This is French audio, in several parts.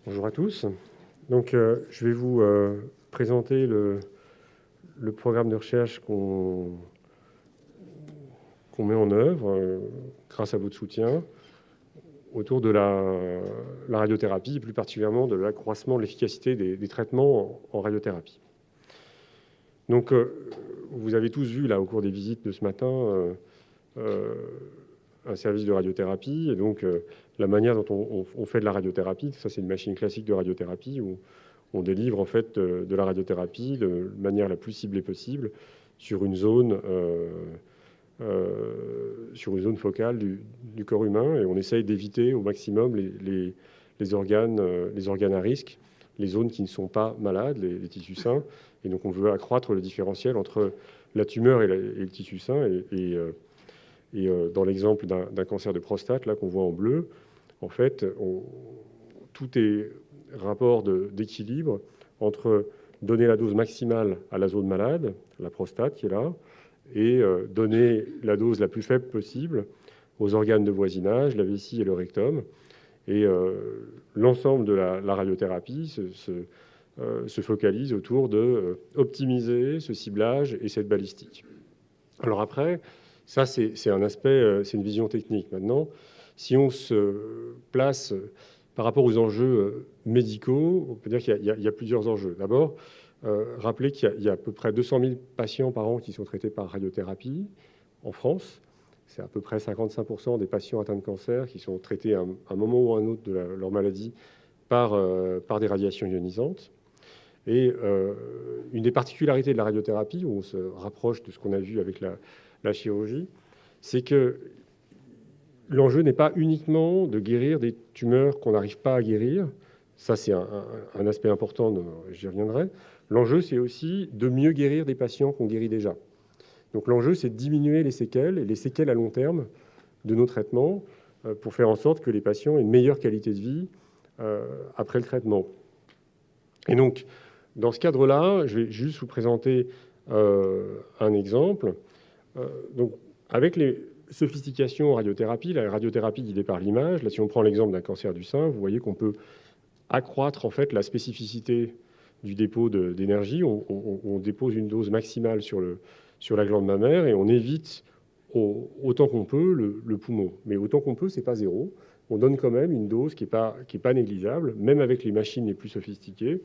Bonjour à tous. Donc, je vais vous présenter le programme de recherche qu'on met en œuvre grâce à votre soutien autour de la radiothérapie, et plus particulièrement de l'accroissement de l'efficacité des traitements en radiothérapie. Donc, vous avez tous vu là au cours des visites de ce matin un service de radiothérapie, et donc la manière dont on fait de la radiothérapie. Ça, c'est une machine classique de radiothérapie où on délivre en fait de la radiothérapie de manière la plus ciblée possible sur une zone focale du corps humain, et on essaye d'éviter au maximum les organes à risque, les zones qui ne sont pas malades, les tissus sains. Et donc on veut accroître le différentiel entre la tumeur et le tissu sain. Dans l'exemple d'un cancer de prostate, là qu'on voit en bleu, en fait, tout est rapport d'équilibre entre donner la dose maximale à la zone malade, la prostate qui est là, et donner la dose la plus faible possible aux organes de voisinage, la vessie et le rectum. Et l'ensemble de la radiothérapie se focalise autour de optimiser ce ciblage et cette balistique. Alors après, ça c'est un aspect, c'est une vision technique. Maintenant, si on se place par rapport aux enjeux médicaux, on peut dire qu'il y a plusieurs enjeux. D'abord, rappelez qu'il y a à peu près 200 000 patients par an qui sont traités par radiothérapie en France. C'est à peu près 55% des patients atteints de cancer qui sont traités à un moment ou à un autre de leur maladie par des radiations ionisantes. Et une des particularités de la radiothérapie, où on se rapproche de ce qu'on a vu avec la chirurgie, c'est que l'enjeu n'est pas uniquement de guérir des tumeurs qu'on n'arrive pas à guérir. Ça, c'est un aspect important, j'y reviendrai. L'enjeu, c'est aussi de mieux guérir des patients qu'on guérit déjà. Donc l'enjeu, c'est de diminuer les séquelles, et les séquelles à long terme de nos traitements, pour faire en sorte que les patients aient une meilleure qualité de vie après le traitement. Et donc, dans ce cadre-là, je vais juste vous présenter un exemple. Donc, avec les sophistications en radiothérapie, la radiothérapie guidée par l'image, là, si on prend l'exemple d'un cancer du sein, vous voyez qu'on peut accroître en fait la spécificité du dépôt d'énergie. On dépose une dose maximale sur la glande mammaire et on évite autant qu'on peut le poumon. Mais autant qu'on peut, c'est pas zéro. On donne quand même une dose qui est pas négligeable, même avec les machines les plus sophistiquées.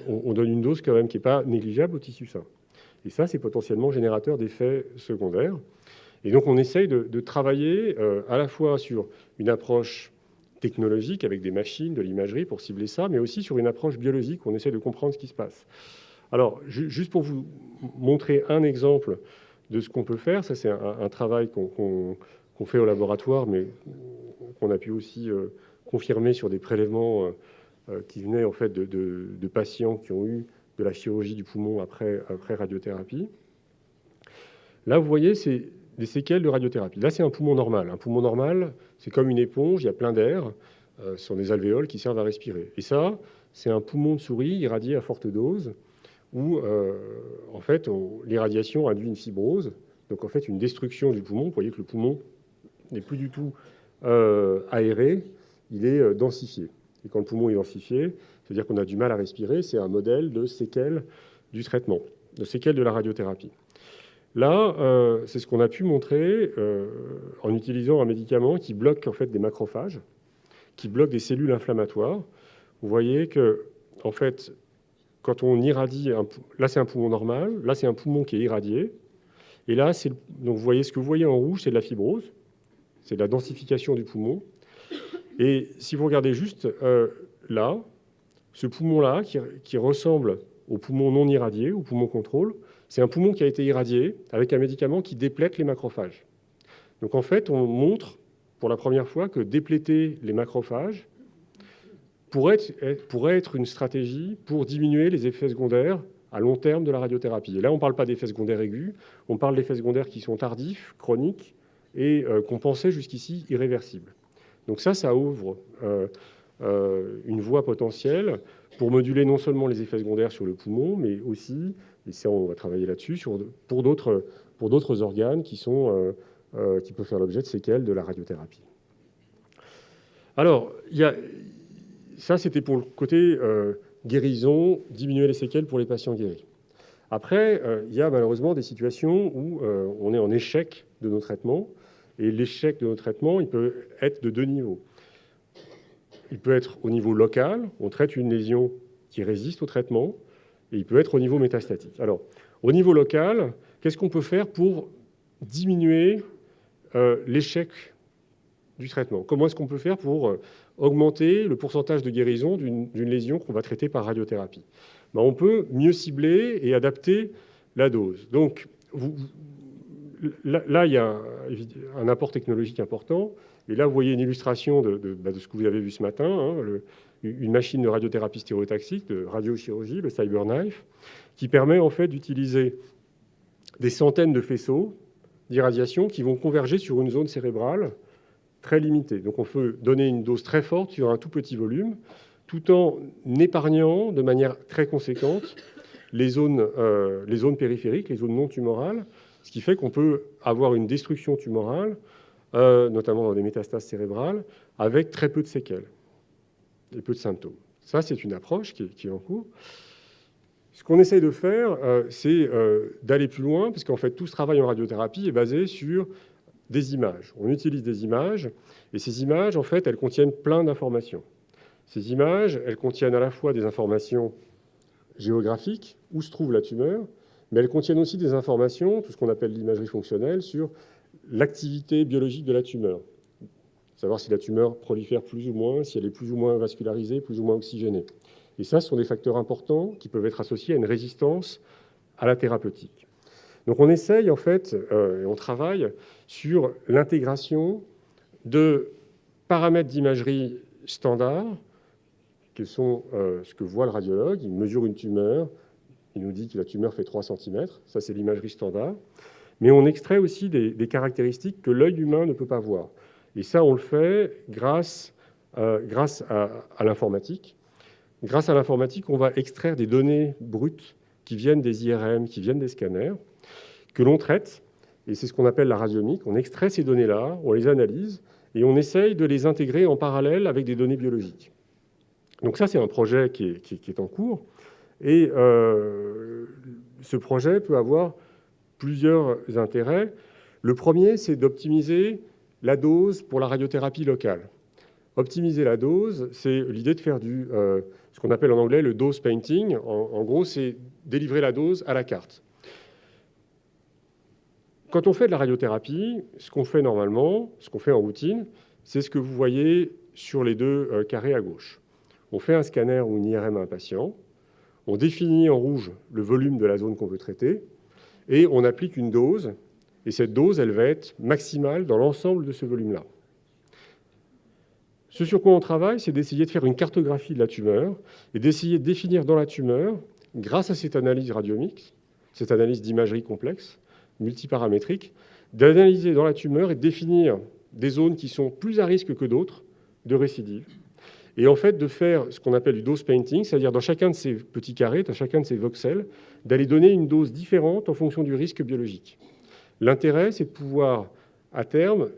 On donne une dose quand même qui n'est pas négligeable au tissu sain. Et ça, c'est potentiellement générateur d'effets secondaires. Et donc, on essaye de travailler à la fois sur une approche technologique avec des machines, de l'imagerie pour cibler ça, mais aussi sur une approche biologique. On essaie de comprendre ce qui se passe. Alors, juste pour vous montrer un exemple de ce qu'on peut faire, ça c'est un travail qu'on fait au laboratoire, mais qu'on a pu aussi confirmer sur des prélèvements qui venaient en fait de patients qui ont eu de la chirurgie du poumon après radiothérapie. Là, vous voyez, c'est des séquelles de radiothérapie. Là, c'est un poumon normal. Un poumon normal, c'est comme une éponge, il y a plein d'air, ce sont des alvéoles qui servent à respirer. Et ça, c'est un poumon de souris irradié à forte dose, où en fait, l'irradiation induit une fibrose, donc en fait une destruction du poumon. Vous voyez que le poumon n'est plus du tout aéré, il est densifié. Et quand le poumon est densifié, c'est-à-dire qu'on a du mal à respirer, c'est un modèle de séquelles du traitement, de séquelles de la radiothérapie. Là, c'est ce qu'on a pu montrer en utilisant un médicament qui bloque en fait des macrophages, qui bloque des cellules inflammatoires. Vous voyez que, en fait, quand on irradie, là c'est un poumon normal, là c'est un poumon qui est irradié, et là, donc vous voyez ce que vous voyez en rouge, c'est de la fibrose, c'est de la densification du poumon. Et si vous regardez juste là, ce poumon-là, qui ressemble au poumon non irradié, au poumon contrôle, c'est un poumon qui a été irradié avec un médicament qui déplète les macrophages. Donc en fait, on montre pour la première fois que dépléter les macrophages pourrait être une stratégie pour diminuer les effets secondaires à long terme de la radiothérapie. Et là, on ne parle pas d'effets secondaires aigus, on parle d'effets secondaires qui sont tardifs, chroniques, et qu'on pensait jusqu'ici irréversibles. Donc ça ouvre une voie potentielle pour moduler non seulement les effets secondaires sur le poumon, mais aussi, et ça on va travailler là-dessus, pour d'autres organes qui peuvent faire l'objet de séquelles de la radiothérapie. Alors, il ça, c'était pour le côté guérison, diminuer les séquelles pour les patients guéris. Après, il y a malheureusement des situations où on est en échec de nos traitements, et l'échec de nos traitements, il peut être de deux niveaux. Il peut être au niveau local, on traite une lésion qui résiste au traitement, et il peut être au niveau métastatique. Alors, au niveau local, qu'est-ce qu'on peut faire pour diminuer l'échec du traitement? Comment est-ce qu'on peut faire pour augmenter le pourcentage de guérison d'une lésion qu'on va traiter par radiothérapie? Ben, on peut mieux cibler et adapter la dose. Donc, là, il y a un apport technologique important. Et là, vous voyez une illustration de ce que vous avez vu ce matin, hein, une machine de radiothérapie stéréotaxique, de radiochirurgie, le CyberKnife, qui permet en fait d'utiliser des centaines de faisceaux d'irradiation qui vont converger sur une zone cérébrale très limitée. Donc on peut donner une dose très forte sur un tout petit volume, tout en épargnant de manière très conséquente les zones périphériques, les zones non tumorales, ce qui fait qu'on peut avoir une destruction tumorale, notamment dans des métastases cérébrales, avec très peu de séquelles et peu de symptômes. Ça, c'est une approche qui est en cours. Ce qu'on essaye de faire, c'est d'aller plus loin, parce qu'en fait, tout ce travail en radiothérapie est basé sur des images. On utilise des images, et ces images, en fait, elles contiennent plein d'informations. Ces images, elles contiennent à la fois des informations géographiques, où se trouve la tumeur, mais elles contiennent aussi des informations, tout ce qu'on appelle l'imagerie fonctionnelle, sur l'activité biologique de la tumeur. Savoir si la tumeur prolifère plus ou moins, si elle est plus ou moins vascularisée, plus ou moins oxygénée. Et ça, ce sont des facteurs importants qui peuvent être associés à une résistance à la thérapeutique. Donc on essaye, en fait, et on travaille sur l'intégration de paramètres d'imagerie standards, qui sont ce que voit le radiologue. Il mesure une tumeur, il nous dit que la tumeur fait 3 cm, ça c'est l'imagerie standard. Mais on extrait aussi des caractéristiques que l'œil humain ne peut pas voir. Et ça, on le fait grâce à l'informatique. Grâce à l'informatique, on va extraire des données brutes qui viennent des IRM, qui viennent des scanners, que l'on traite, et c'est ce qu'on appelle la radiomique. On extrait ces données-là, on les analyse, et on essaye de les intégrer en parallèle avec des données biologiques. Donc ça, c'est un projet qui est en cours, et ce projet peut avoir plusieurs intérêts. Le premier, c'est d'optimiser la dose pour la radiothérapie locale. Optimiser la dose, c'est l'idée de faire ce qu'on appelle en anglais le dose painting. En gros, c'est délivrer la dose à la carte. Quand on fait de la radiothérapie, ce qu'on fait normalement, ce qu'on fait en routine, c'est ce que vous voyez sur les deux carrés à gauche. On fait un scanner ou une IRM à un patient, on définit en rouge le volume de la zone qu'on veut traiter, et on applique une dose, et cette dose, elle va être maximale dans l'ensemble de ce volume-là. Ce sur quoi on travaille, c'est d'essayer de faire une cartographie de la tumeur et d'essayer de définir dans la tumeur, grâce à cette analyse radiomique, cette analyse d'imagerie complexe, multiparamétrique, d'analyser dans la tumeur et de définir des zones qui sont plus à risque que d'autres de récidive. Et en fait, de faire ce qu'on appelle du dose painting, c'est-à-dire dans chacun de ces petits carrés, dans chacun de ces voxels, d'aller donner une dose différente en fonction du risque biologique. L'intérêt, c'est de pouvoir, à terme,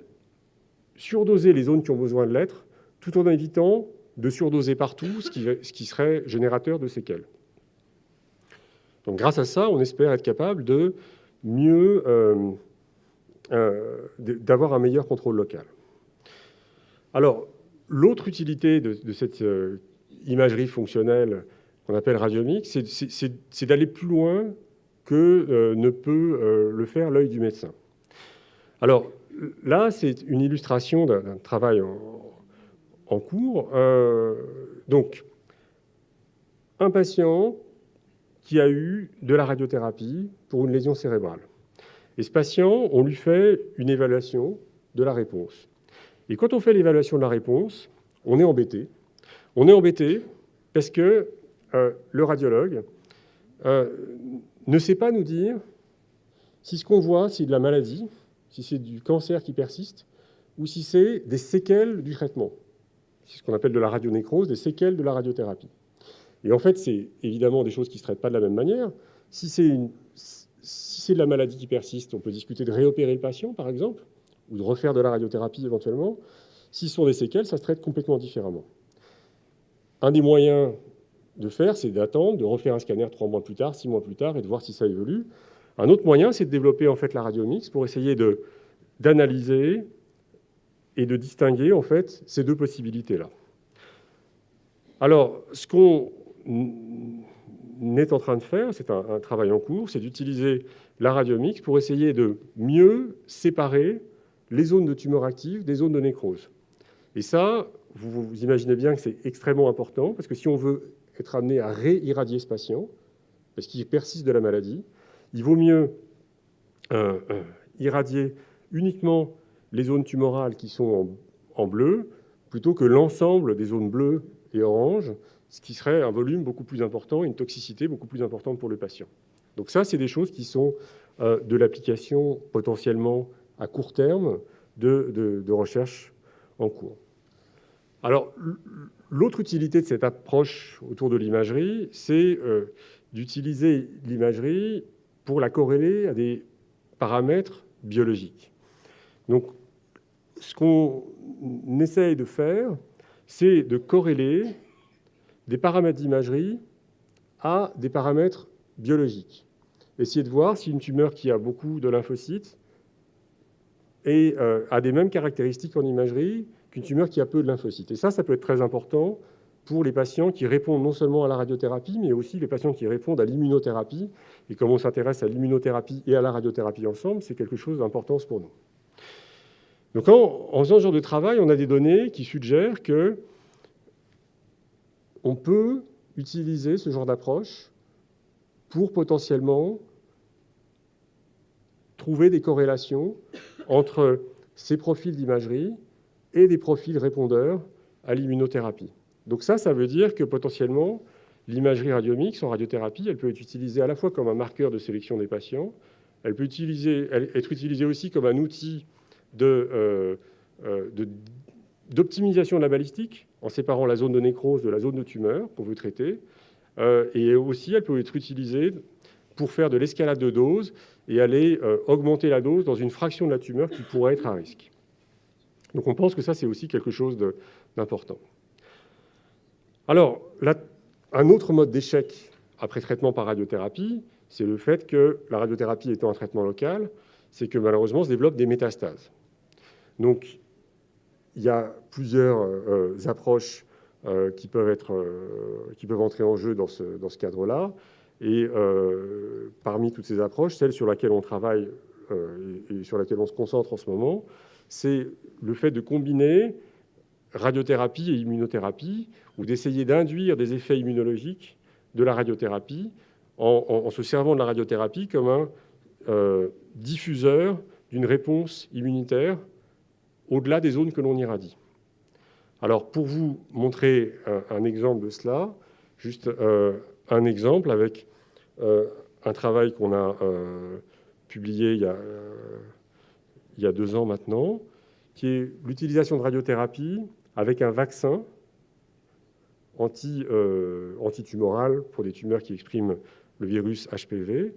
surdoser les zones qui ont besoin de l'être, tout en évitant de surdoser partout, ce qui serait générateur de séquelles. Donc grâce à ça, on espère être capable de mieux, d'avoir un meilleur contrôle local. Alors, l'autre utilité de cette imagerie fonctionnelle qu'on appelle radiomique, c'est d'aller plus loin que ne peut le faire l'œil du médecin. Alors là, c'est une illustration d'un travail en cours. Donc, un patient qui a eu de la radiothérapie pour une lésion cérébrale. Et ce patient, on lui fait une évaluation de la réponse. Et quand on fait l'évaluation de la réponse, on est embêté. On est embêté parce que le radiologue ne sait pas nous dire si ce qu'on voit, c'est de la maladie, si c'est du cancer qui persiste, ou si c'est des séquelles du traitement. C'est ce qu'on appelle de la radionécrose, des séquelles de la radiothérapie. Et en fait, c'est évidemment des choses qui ne se traitent pas de la même manière. Si c'est de la maladie qui persiste, on peut discuter de réopérer le patient, par exemple, ou de refaire de la radiothérapie éventuellement. Si ce sont des séquelles, ça se traite complètement différemment. un des moyens de faire, c'est d'attendre, de refaire un scanner 3 mois plus tard, 6 mois plus tard, et de voir si ça évolue. Un autre moyen, c'est de développer en fait la radiomix pour essayer d'analyser et de distinguer en fait ces deux possibilités-là. Alors, ce qu'on est en train de faire, c'est un travail en cours, c'est d'utiliser la radiomix pour essayer de mieux séparer les zones de tumeurs actives des zones de nécrose. Et ça, vous imaginez bien que c'est extrêmement important, parce que si on veut être amené à réirradier ce patient, parce qu'il persiste de la maladie, il vaut mieux irradier uniquement les zones tumorales qui sont en bleu, plutôt que l'ensemble des zones bleues et oranges, ce qui serait un volume beaucoup plus important, une toxicité beaucoup plus importante pour le patient. Donc ça, c'est des choses qui sont de l'application potentiellement à court terme de recherche en cours. Alors, l'autre utilité de cette approche autour de l'imagerie, c'est d'utiliser l'imagerie pour la corréler à des paramètres biologiques. Donc, ce qu'on essaye de faire, c'est de corréler des paramètres d'imagerie à des paramètres biologiques. Essayer de voir si une tumeur qui a beaucoup de lymphocytes a des mêmes caractéristiques en imagerie qu'une tumeur qui a peu de lymphocytes. Et ça peut être très important pour les patients qui répondent non seulement à la radiothérapie, mais aussi les patients qui répondent à l'immunothérapie. Et comme on s'intéresse à l'immunothérapie et à la radiothérapie ensemble, c'est quelque chose d'importance pour nous. Donc en faisant ce genre de travail, on a des données qui suggèrent qu'on peut utiliser ce genre d'approche pour potentiellement trouver des corrélations entre ces profils d'imagerie et des profils répondeurs à l'immunothérapie. Donc ça veut dire que potentiellement, l'imagerie radiomix en radiothérapie, elle peut être utilisée à la fois comme un marqueur de sélection des patients, elle peut être utilisée aussi comme un outil d'optimisation de la balistique, en séparant la zone de nécrose de la zone de tumeur qu'on veut traiter, et aussi elle peut être utilisée pour faire de l'escalade de dose et aller augmenter la dose dans une fraction de la tumeur qui pourrait être à risque. Donc on pense que ça, c'est aussi quelque chose d'important. Alors, un autre mode d'échec après traitement par radiothérapie, c'est le fait que la radiothérapie étant un traitement local, c'est que malheureusement se développent des métastases. Donc, il y a plusieurs approches qui peuvent entrer en jeu dans ce cadre-là. Et parmi toutes ces approches, celle sur laquelle on travaille et sur laquelle on se concentre en ce moment, c'est le fait de combiner radiothérapie et immunothérapie, ou d'essayer d'induire des effets immunologiques de la radiothérapie en se servant de la radiothérapie comme un diffuseur d'une réponse immunitaire au-delà des zones que l'on irradie. Alors, pour vous montrer un exemple de cela, juste un exemple avec un travail qu'on a publié il y a 2 ans maintenant, qui est l'utilisation de radiothérapie avec un vaccin antitumoral pour des tumeurs qui expriment le virus HPV.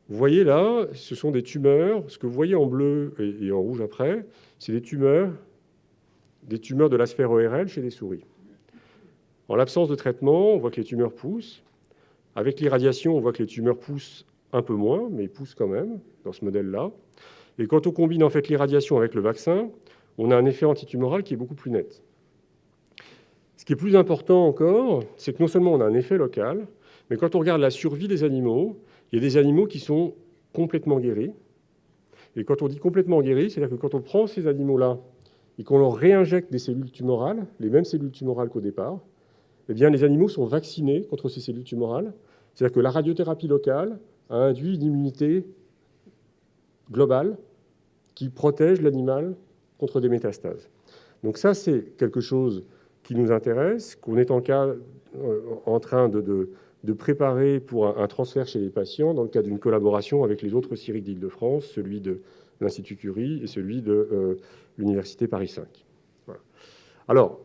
Vous voyez là, ce sont des tumeurs, ce que vous voyez en bleu et en rouge après, c'est des tumeurs de la sphère ORL chez les souris. En l'absence de traitement, on voit que les tumeurs poussent. Avec l'irradiation, on voit que les tumeurs poussent un peu moins, mais poussent quand même dans ce modèle-là. Et quand on combine en fait l'irradiation avec le vaccin, on a un effet antitumoral qui est beaucoup plus net. Ce qui est plus important encore, c'est que non seulement on a un effet local, mais quand on regarde la survie des animaux, il y a des animaux qui sont complètement guéris. Et quand on dit complètement guéris, c'est-à-dire que quand on prend ces animaux-là et qu'on leur réinjecte des cellules tumorales, les mêmes cellules tumorales qu'au départ, eh bien, les animaux sont vaccinés contre ces cellules tumorales. C'est-à-dire que la radiothérapie locale a induit une immunité globale qui protège l'animal contre des métastases. Donc ça, c'est quelque chose qui nous intéresse, qu'on est en train de préparer pour un transfert chez les patients dans le cadre d'une collaboration avec les autres CIRIC d'Île-de-France, celui de l'Institut Curie et celui de l'Université Paris 5. Voilà. Alors,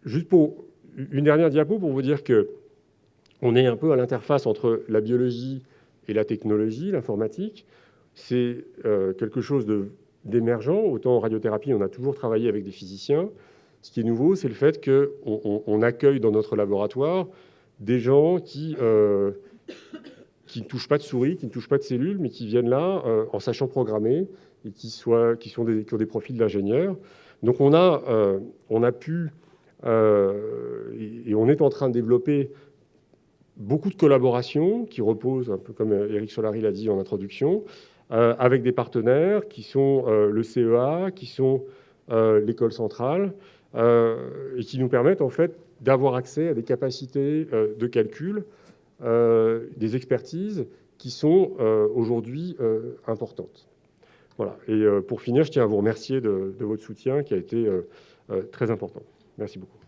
juste pour une dernière diapo pour vous dire qu'on est un peu à l'interface entre la biologie et la technologie, l'informatique. C'est quelque chose d'émergent. Autant en radiothérapie, on a toujours travaillé avec des physiciens. Ce qui est nouveau, c'est le fait qu'on accueille dans notre laboratoire des gens qui ne touchent pas de souris, qui ne touchent pas de cellules, mais qui viennent là en sachant programmer et qui ont des profils d'ingénieurs. Donc on a pu, et on est en train de développer beaucoup de collaborations qui reposent, un peu comme Eric Solari l'a dit en introduction, avec des partenaires qui sont le CEA, qui sont l'école centrale, et qui nous permettent en fait d'avoir accès à des capacités de calcul, des expertises qui sont aujourd'hui importantes. Voilà. Et pour finir, je tiens à vous remercier de votre soutien qui a été très important. Merci beaucoup.